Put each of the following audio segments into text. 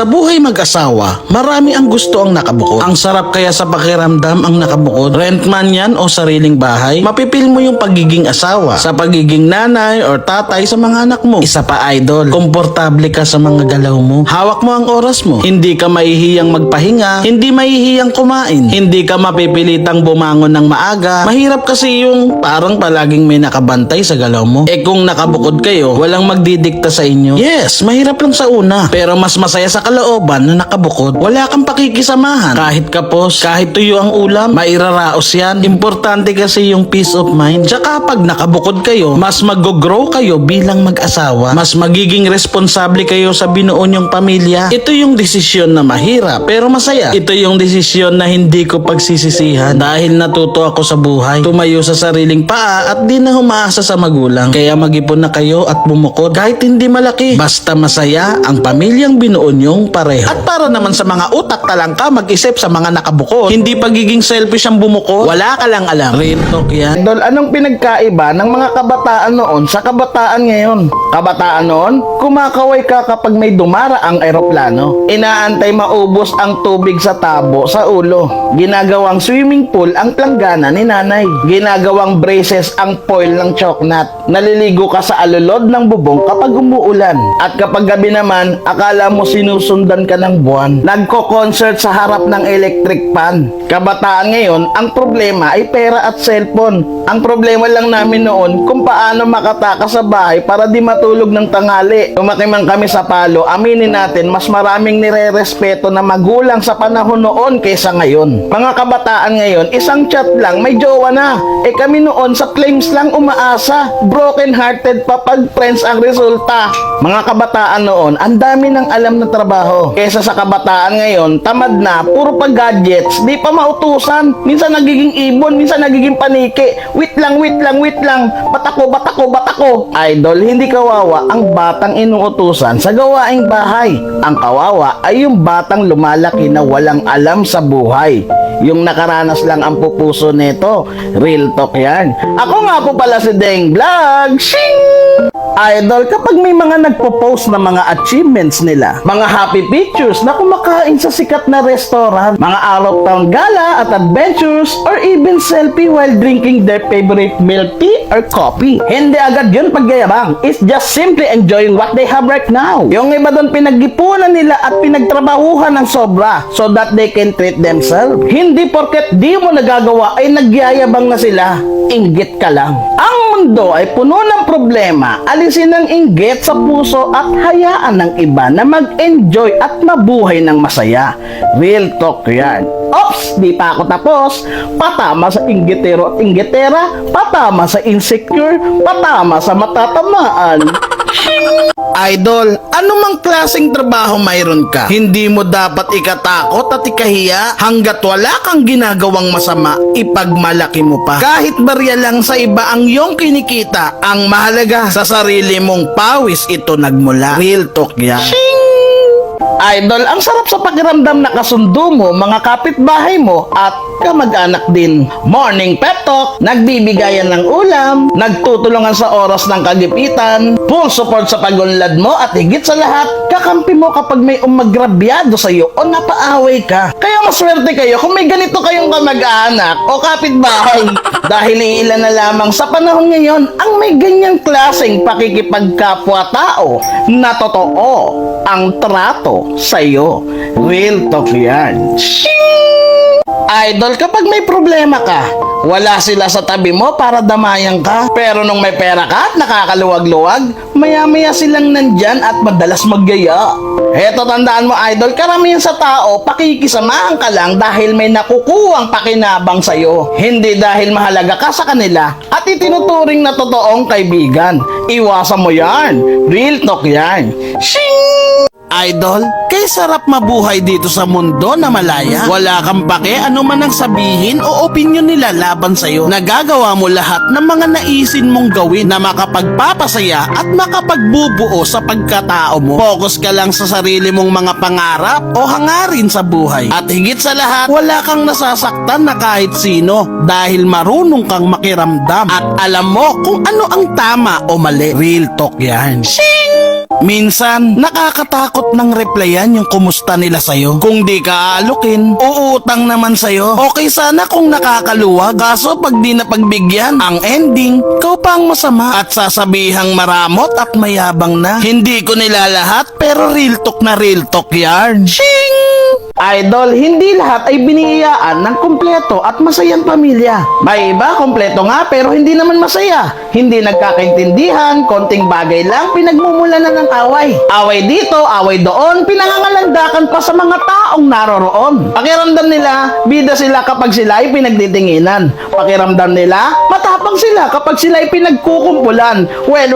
Sa buhay mag-asawa, marami ang gusto ang nakabukod. Ang sarap kaya sa pakiramdam ang nakabukod. Rent man yan o sariling bahay, mapipil mo yung pagiging asawa, sa pagiging nanay or tatay sa mga anak mo. Isa pa idol, komportable ka sa mga galaw mo. Hawak mo ang oras mo. Hindi ka mahihiyang magpahinga, hindi mahihiyang kumain, hindi ka mapipilitang bumangon ng maaga. Mahirap kasi yung parang palaging may nakabantay sa galaw mo. Eh kung nakabukod kayo, walang magdidikta sa inyo. Yes, mahirap lang sa una, pero mas masaya sa kalooban na nakabukod. Wala kang pakikisamahan. Kahit kapos, kahit tuyo ang ulam, mairaraos yan. Importante kasi yung peace of mind. Tsaka pag nakabukod kayo, mas mag-grow kayo bilang mag-asawa. Mas magiging responsable kayo sa binuo nyong pamilya. Ito yung desisyon na mahirap, pero masaya. Ito yung desisyon na hindi ko pagsisisihan dahil natuto ako sa buhay. Tumayo sa sariling paa at di na humaasa sa magulang. Kaya mag-ipon na kayo at bumukod kahit hindi malaki. Basta masaya ang pamilyang binuo nyong pareho. At para naman sa mga utak talangka mag-isip sa mga nakabukod, hindi pagiging selfish ang bumukod, wala ka lang alam. Real talk yan. Idol, anong pinagkaiba ng mga kabataan noon sa kabataan ngayon? Kabataan noon, kumakaway ka kapag may dumara ang eroplano. Inaantay maubos ang tubig sa tabo sa ulo. Ginagawang swimming pool ang planggana ni nanay. Ginagawang braces ang foil ng choknat. Naliligo ka sa alulod ng bubong kapag umuulan. At kapag gabi naman, akala mo sinusundan ka ng buwan. Nagko-concert sa harap ng electric fan. Kabataan ngayon, ang problema ay pera at cellphone. Ang problema lang namin noon kung paano makatakas sa bahay para di matulog ng tanghali. Lumaki man kami sa palo, aminin natin mas maraming nire-respeto na magulang sa panahon noon kaysa ngayon. Mga kabataan ngayon, isang chat lang may jowa na. Eh kami noon sa claims lang umaasa. Broken hearted pa pag friends ang resulta. Mga kabataan noon, ang dami ng alam na trabaho. Kaysa sa kabataan ngayon, tamad na, puro pa gadgets, di pa mautusan. Minsan nagiging ibon, minsan nagiging paniki. Wait lang. Batako. Idol, hindi kawawa ang batang inuutusan sa gawaing bahay. Ang kawawa ay yung batang lumalaki na walang alam sa buhay. Yung nakaranas lang ang pupuso nito. Real talk yan. Ako nga po pala si Deng Vlog. Shing! Idol, kapag may mga nagpo-post na mga achievements nila, mga happy pictures na kumakain sa sikat na restaurant, mga out-of-town gala at adventures, or even selfie while drinking their favorite milk tea or coffee. Hindi agad yun pagyayabang. It's just simply enjoying what they have right now. Yung iba doon pinag-ipunan nila at pinagtrabahuhan ng sobra so that they can treat themselves. Hindi porket di mo nagagawa ay nagyayabang na sila. Inggit ka lang. Ang mundo ay puno ng problema. Alisin ang inggit sa puso at hayaan ng iba na mag-enjoy at mabuhay ng masaya. Real talk yan. Ops, di pa ako tapos. Patama sa inggitero at inggitera, patama sa insecure, patama sa matatamaan. Idol, anumang klaseng trabaho mayroon ka, hindi mo dapat ikatakot at ikahiya hanggat wala kang ginagawang masama, ipagmalaki mo pa. Kahit barya lang sa iba ang iyong kinikita, ang mahalaga sa sarili mong pawis ito nagmula. Real talk yan. Idol, ang sarap sa pakiramdam na kasundo mo, mga kapitbahay mo at kamag-anak din. Morning pep talk, nagbibigayan ng ulam, nagtutulungan sa oras ng kagipitan, full support sa pagunlad mo at higit sa lahat, kakampi mo kapag may umagrabyado sa iyo o napaaway ka. Kaya maswerte kayo kung may ganito kayong kamag-anak o kapitbahay. Dahil ilan na lamang sa panahon ngayon ang may ganyang klaseng pakikipagkapwa-tao na totoo ang trato sa'yo. Real talk yan. Idol, kapag may problema ka, wala sila sa tabi mo para damayan ka. Pero nung may pera ka at nakakaluwag-luwag, maya-maya silang nandyan at madalas magyaya. Heto, tandaan mo idol, karamihan sa tao, pakikisamahan ka lang dahil may nakukuhang pakinabang sa'yo. Hindi dahil mahalaga ka sa kanila at itinuturing na totoong kaibigan. Iwasan mo yan. Real talk yan. Shing! Idol, kay sarap mabuhay dito sa mundo na malaya. Wala kang pake ano man ang sabihin o opinyon nila laban sa'yo. Nagagawa mo lahat ng mga naisin mong gawin na makapagpapasaya at makapagbubuo sa pagkatao mo. Focus ka lang sa sarili mong mga pangarap o hangarin sa buhay. At higit sa lahat, wala kang nasasaktan na kahit sino dahil marunong kang makiramdam at alam mo kung ano ang tama o mali. Real talk yan. Shing! Minsan, nakakatakot ng replyan yung kumusta nila sa'yo. Kung di ka aalukin, uutang naman sa'yo. Okay sana kung nakakaluwag, kaso pag di napagbigyan, ang ending, ikaw pa ang masama at sasabihang maramot at mayabang na. Hindi ko nilalahat pero real talk na real talk yarn. Shing! Idol, hindi lahat ay biniyayaan ng kumpleto at masayang pamilya. May iba, kumpleto nga pero hindi naman masaya. Hindi nagkakaintindihan, konting bagay lang, pinagmumula na ng away. Away dito, away doon, pinangangalandakan pa sa mga taong naroroon. Pakiramdam nila, bida sila kapag sila ay pinagtitinginan. Pakiramdam nila, matapang sila kapag sila ay pinagkukumpulan. Well,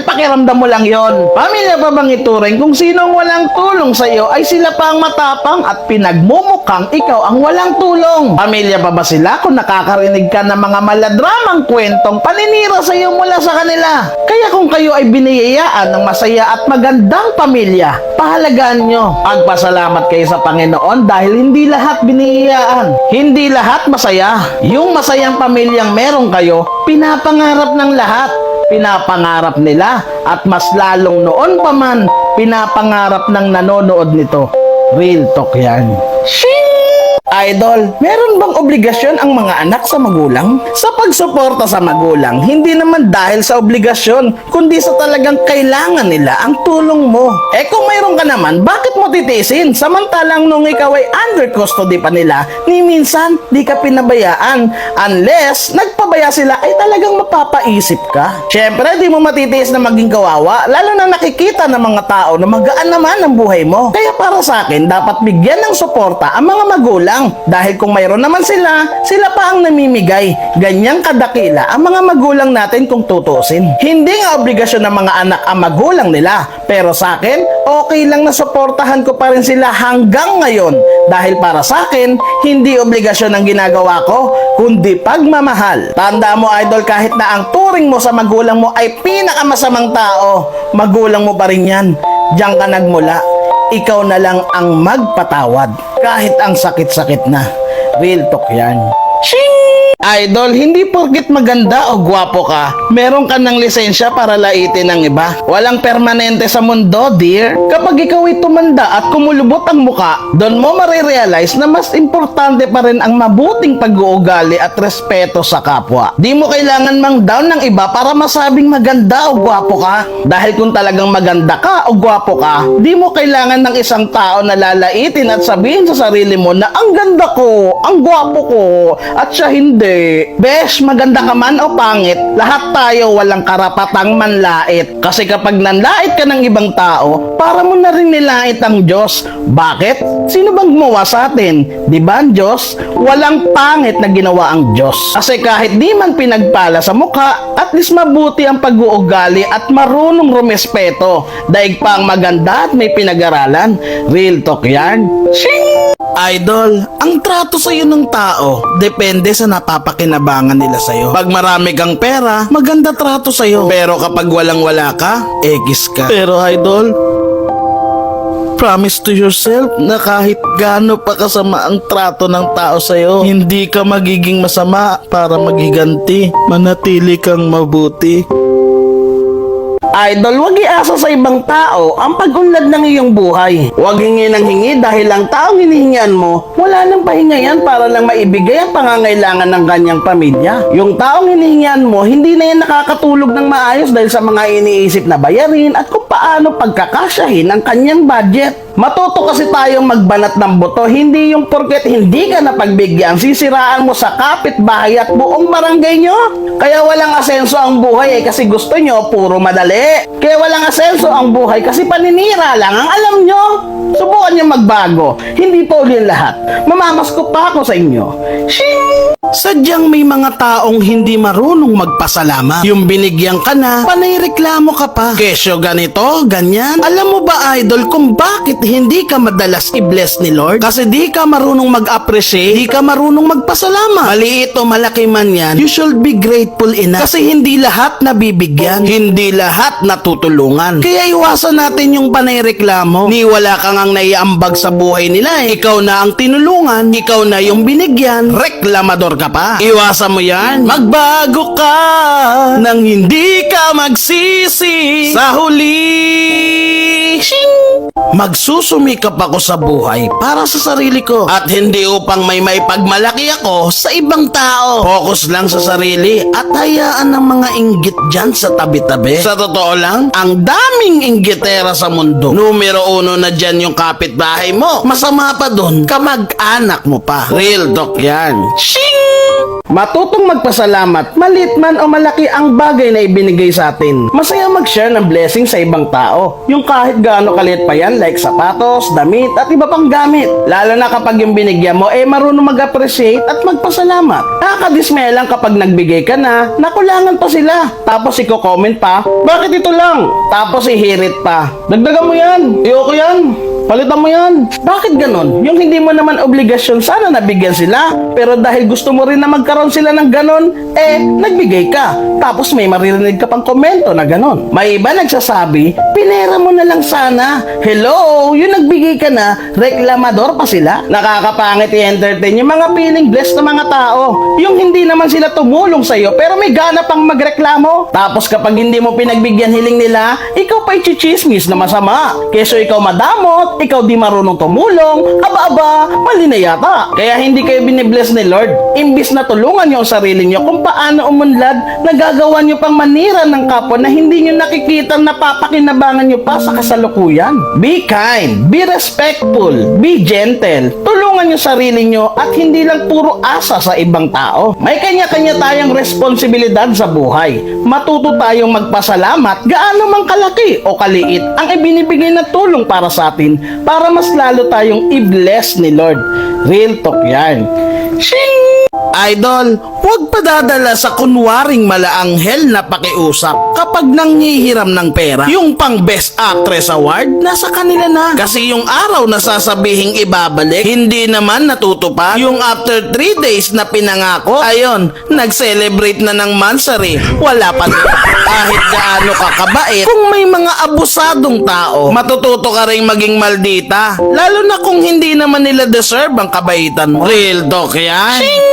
pakiramdam mo lang yon. Pamilya pa bang ituring kung sinong walang tulong sa iyo ay sila pa ang matapang at pinagmumukhang ikaw ang walang tulong? Pamilya pa ba sila kung nakakarinig ka ng mga maladramang kwentong paninira sa iyo mula sa kanila? Kaya kung kayo ay biniyayaan ng masaya at magandang pamilya, pahalagaan nyo. Pagpasalamat kayo sa Panginoon dahil hindi lahat biniyayaan. Hindi lahat masaya. Yung masayang pamilyang meron kayo, pinapangarap ng lahat. Pinapangarap nila at mas lalong noon pa man, pinapangarap ng nanonood nito. Real talk yan. Shing! Idol, meron bang obligasyon ang mga anak sa magulang? Sa pagsuporta sa magulang, hindi naman dahil sa obligasyon, kundi sa talagang kailangan nila ang tulong mo. Eh kung mayroon ka naman, bakit mo titiisin? Samantalang nung ikaw ay under custody pa nila, ni minsan di ka pinabayaan. Unless nagpabaya sila ay talagang mapapaisip ka. Syempre di mo matitiis na maging kawawa, lalo na nakikita ng mga tao na magaan naman ang buhay mo. Kaya para sa akin, dapat bigyan ng suporta ang mga magulang. Dahil kung mayroon naman sila pa ang namimigay. Ganyang kadakila ang mga magulang natin kung tutusin. Hindi nga obligasyon ng mga anak ang magulang nila. Pero sa akin, okay lang na suportahan ko pa rin sila hanggang ngayon. Dahil para sa akin, hindi obligasyon ang ginagawa ko, kundi pagmamahal. Tanda mo idol, kahit na ang turing mo sa magulang mo ay pinakamasamang tao, magulang mo pa rin yan. Diyan ka nagmula. Ikaw na lang ang magpatawad kahit ang sakit-sakit na. Real talk yan. Shing! Idol, hindi porkit maganda o gwapo ka, meron ka ng lisensya para laitin ng iba. Walang permanente sa mundo, dear. Kapag ikaw ay tumanda at kumulubot ang muka, doon mo marirealize na mas importante pa rin ang mabuting pag-uugali at respeto sa kapwa. Di mo kailangan mang down ng iba para masabing maganda o gwapo ka. Dahil kung talagang maganda ka o gwapo ka, di mo kailangan ng isang tao na lalaitin at sabihin sa sarili mo na ang ganda ko, ang gwapo ko, at siya hindi. Besh, maganda ka man o pangit, lahat tayo walang karapatang manlait. Kasi kapag nanlait ka ng ibang tao, para mo na rin nilait ang Diyos. Bakit? Sino bang gumawa sa atin? Di ba ang Diyos? Walang pangit na ginawa ang Diyos. Kasi kahit di man pinagpala sa mukha, at least mabuti ang pag-uugali at marunong rumespeto. Daig pa ang maganda at may pinag-aralan. Real talk yan. Shing! Idol, ang trato sa'yo ng tao, depende sa napapakinabangan nila sa'yo. Pag marami kang pera, maganda trato sa'yo. Pero kapag walang-wala ka, ekis ka. Pero idol, promise to yourself na kahit gaano pa kasama ang trato ng tao sa'yo, hindi ka magiging masama para magiganti. Manatili kang mabuti. Idol, wag iasa sa ibang tao ang pag-unlad ng iyong buhay. Huwag hingi ng hingi dahil ang taong hinihingian mo, wala nang pahinga yan para lang maibigay ang pangangailangan ng kanyang pamilya. Yung taong hinihingian mo, hindi na yan nakakatulog ng maayos dahil sa mga iniisip na bayarin at kung paano pagkakasyahin ang kanyang budget. Matuto kasi tayong magbanat ng buto, hindi yung porket hindi ka napagbigyan, sisiraan mo sa kapitbahay at buong barangay nyo. Kaya walang asenso ang buhay kasi gusto nyo puro madali. Kaya walang asenso ang buhay kasi paninira lang ang alam nyo. Subukan nyo magbago, hindi pa uli lahat. Mamamasko pa ako sa inyo. Shing! Sadyang may mga taong hindi marunong magpasalamat. Yung binigyan ka na, panay reklamo ka pa. Kesyo ganito, ganyan. Alam mo ba idol kung bakit hindi ka madalas i-bless ni Lord? Kasi di ka marunong mag-appreciate, di ka marunong magpasalamat. Maliit o malaki man yan, you should be grateful enough. Kasi hindi lahat nabibigyan, hindi lahat natutulungan. Kaya iwasan natin yung panay reklamo. Ni wala kang ang naiambag ambag sa buhay nila eh. Ikaw na ang tinulungan, ikaw na yung binigyan, reklamador ka pa. Iwasan mo yan. Magbago ka nang hindi ka magsisi sa huli. Shing! Magsusumikap ako sa buhay para sa sarili ko at hindi upang may maipagmalaki ako sa ibang tao. Focus lang sa sarili at hayaan ng mga inggit dyan sa tabi-tabi. Sa totoo lang, ang daming inggitera sa mundo. Numero 1 na dyan yung kapitbahay mo. Masama pa dun, kamag-anak mo pa. Real talk yan. Shing! Matutong magpasalamat, maliit man o malaki ang bagay na ibinigay sa atin. Masaya mag-share ng blessing sa ibang tao. Yung kahit gaano kaliit pa yan, like sapatos, damit, at iba pang gamit. Lalo na kapag yung binigyan mo, marunong mag-appreciate at magpasalamat. Nakakadismaya lang kapag nagbigay ka na, nakulangan pa sila. Tapos iko-comment pa, bakit ito lang? Tapos ihirit pa. Dagdagan mo yan, ayoko yan. Palitan mo yan. Bakit ganon? Yung hindi mo naman obligasyon, sana nabigyan sila. Pero dahil gusto mo rin na magkaroon sila ng ganon, nagbigay ka. Tapos may maririnig ka pang komento na ganon. May iba nagsasabi, pinera mo na lang sana. Hello, yung nagbigay ka na, reklamador pa sila. Nakakapangit i-entertain yung mga feeling blessed na mga tao. Yung hindi naman sila tumulong sa'yo, pero may gana pang magreklamo. Tapos kapag hindi mo pinagbigyan hiling nila, ikaw pa i-chismis na masama. Keso ikaw madamot, ikaw di marunong tumulong, aba-aba, mali na yata. Kaya hindi kayo binibless ni Lord. Imbis na tulungan nyo ang sarili nyo kung paano umunlad, nagagawa nyo pang manira ng kapwa na hindi nyo nakikita napapakinabangan nyo pa sa kasalukuyan. Be kind, be respectful, be gentle. Tulungan nyo sarili nyo at hindi lang puro asa sa ibang tao. May kanya-kanya tayong responsibilidad sa buhay. Matuto tayong magpasalamat gaano mang kalaki o kaliit ang ibinibigay na tulong para sa atin para mas lalo tayong i-bless ni Lord. Real talk yan. Shing! Idol, huwag padadala sa kunwaring malaanghel na pakiusap kapag nanghihiram ng pera. Yung pang Best Actress Award, nasa kanila na. Kasi yung araw na sasabihing ibabalik, hindi naman natutupad. Yung after 3 days na pinangako, ayon, nag-celebrate na ng mansari. Wala pa din. Kahit gaano kakabait, kung may mga abusadong tao, matututo ka rin maging maldita. Lalo na kung hindi naman nila deserve ang kabaitan mo. Real talk yan. Shing!